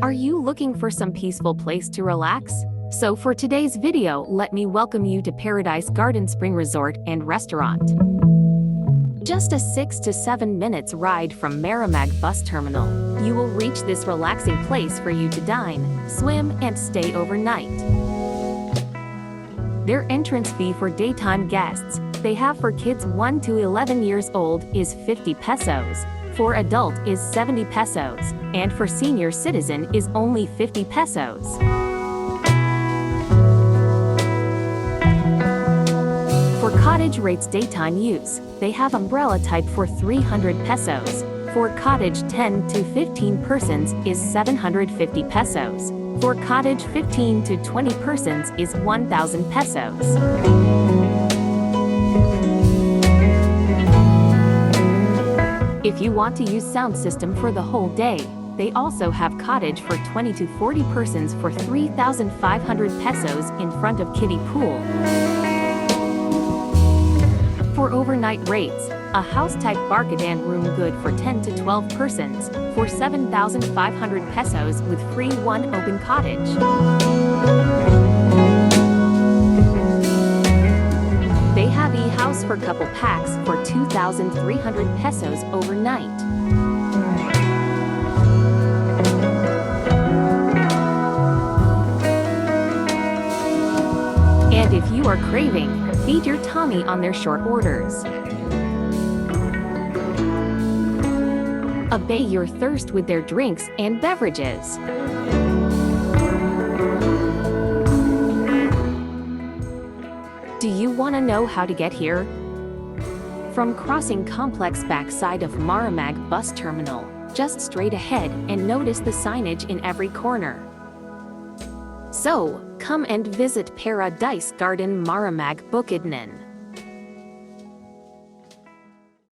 Are you looking for some peaceful place to relax? So for today's video, let me welcome you to Paradise Garden Spring Resort and Restaurant. Just a 6 to 7 minutes ride from MARAMAG bus terminal, you will reach this relaxing place for you to dine, swim, and stay overnight. Their entrance fee for daytime guests, they have for kids 1 to 11 years old, is 50 pesos. For adult is 70 pesos, and for senior citizen is only 50 pesos. For cottage rates daytime use, they have umbrella type for 300 pesos. For cottage 10 to 15 persons is 750 pesos. For cottage 15 to 20 persons is 1,000 pesos. If you want to use sound system for the whole day, they also have cottage for 20 to 40 persons for 3,500 pesos in front of kiddie pool. For overnight rates, a house-type BUKIDNON room good for 10 to 12 persons, for 7,500 pesos with free one open cottage. They have e-house for couple packs for 2,300 pesos overnight. And if you are craving, feed your tummy on their short orders. Obey your thirst with their drinks and beverages. Do you want to know how to get here? From crossing complex backside of MARAMAG bus terminal, just straight ahead and notice the signage in every corner. So, come and visit Paradise Garden MARAMAG BUKIDNON.